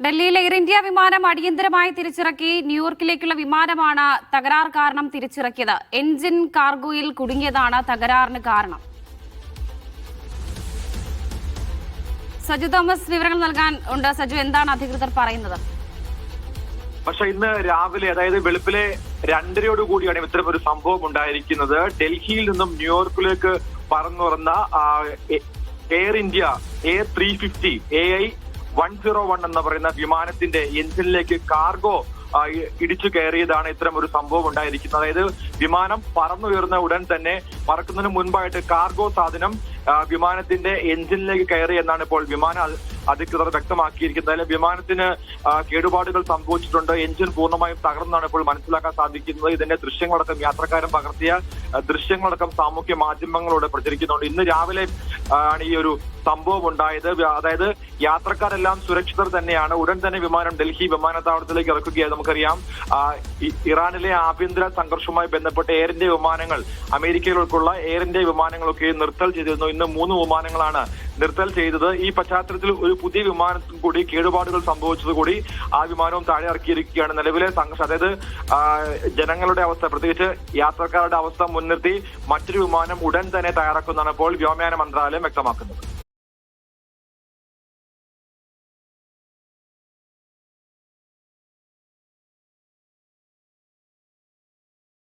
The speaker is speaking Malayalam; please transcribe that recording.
ഡൽഹിയിൽ എയർ ഇന്ത്യ വിമാനം അടിയന്തരമായി തിരിച്ചിറക്കി. ന്യൂയോർക്കിലേക്കുള്ള വിമാനമാണ് തകരാർ കാരണം തിരിച്ചിറക്കിയത്. എൻജിൻ കാർഗോയിൽ കുടുങ്ങിയതാണ് തകരാറിന് കാരണം. സജു തോമസ് വിവരങ്ങൾ നൽകാൻ ഉണ്ട്. സജു, എന്താണ് അധികൃതർ പറയുന്നത്? പക്ഷെ ഇന്ന് രാവിലെ, അതായത് വെളുപ്പിലെ 2:30 ഇത്തരം ഒരു സംഭവം ഉണ്ടായിരിക്കുന്നത്. ഡൽഹിയിൽ നിന്നും ന്യൂയോർക്കിലേക്ക് പറന്നുറന്ന എയർ ഇന്ത്യ A350 AI-101 എന്ന് പറയുന്ന വിമാനത്തിന്റെ എഞ്ചിനിലേക്ക് കാർഗോ ഇടിച്ചു കയറിയതാണ് ഇത്തരം ഒരു സംഭവം ഉണ്ടായിരിക്കുന്നത്. അതായത് വിമാനം പറന്നുയർന്ന ഉടൻ തന്നെ പറക്കുന്നതിന് മുൻപായിട്ട് കാർഗോ സാധനം വിമാനത്തിന്റെ എഞ്ചിനിലേക്ക് കയറി എന്നാണ് ഇപ്പോൾ വിമാന അധികൃതർ വ്യക്തമാക്കിയിരിക്കുന്നത്. വിമാനത്തിന് കേടുപാടുകൾ സംഭവിച്ചിട്ടുണ്ട്. എഞ്ചിൻ പൂർണ്ണമായും തകർന്നാണ് ഇപ്പോൾ മനസ്സിലാക്കാൻ സാധിക്കുന്നത്. ഇതിന്റെ ദൃശ്യങ്ങളടക്കം യാത്രക്കാരൻ പകർത്തിയ ദൃശ്യങ്ങളടക്കം സാമൂഹ്യ മാധ്യമങ്ങളോട് പ്രചരിക്കുന്നുണ്ട്. ഇന്ന് രാവിലെ ആണ് ഈ ഒരു സംഭവം ഉണ്ടായത്. അതായത് യാത്രക്കാരെല്ലാം സുരക്ഷിതർ തന്നെയാണ്. ഉടൻ തന്നെ വിമാനം ഡൽഹി വിമാനത്താവളത്തിലേക്ക് ഇറക്കുകയായി. നമുക്കറിയാം, ഇറാനിലെ ആഭ്യന്തര സംഘർഷവുമായി ബന്ധപ്പെട്ട് എയർ ഇന്ത്യ വിമാനങ്ങൾ, അമേരിക്കയിലേക്കുള്ള എയർ ഇന്ത്യ വിമാനങ്ങളൊക്കെ നിർത്തൽ ചെയ്തിരുന്നു. ഇന്ന് 3 വിമാനങ്ങളാണ് നിർത്തൽ ചെയ്തത്. ഈ പശ്ചാത്തലത്തിൽ ഒരു പുതിയ വിമാനത്തിൽ കൂടി കേടുപാടുകൾ സംഭവിച്ചത് കൂടി ആ വിമാനവും താഴെ ഇറക്കിയിരിക്കുകയാണ്. നിലവിലെ സംഘർഷം, അതായത് ജനങ്ങളുടെ അവസ്ഥ, പ്രത്യേകിച്ച് യാത്രക്കാരുടെ അവസ്ഥ മുൻനിർത്തി മറ്റൊരു വിമാനം ഉടൻ തന്നെ തയ്യാറാക്കുന്നതാണ് ഇപ്പോൾ വ്യോമയാന മന്ത്രാലയം വ്യക്തമാക്കുന്നത്.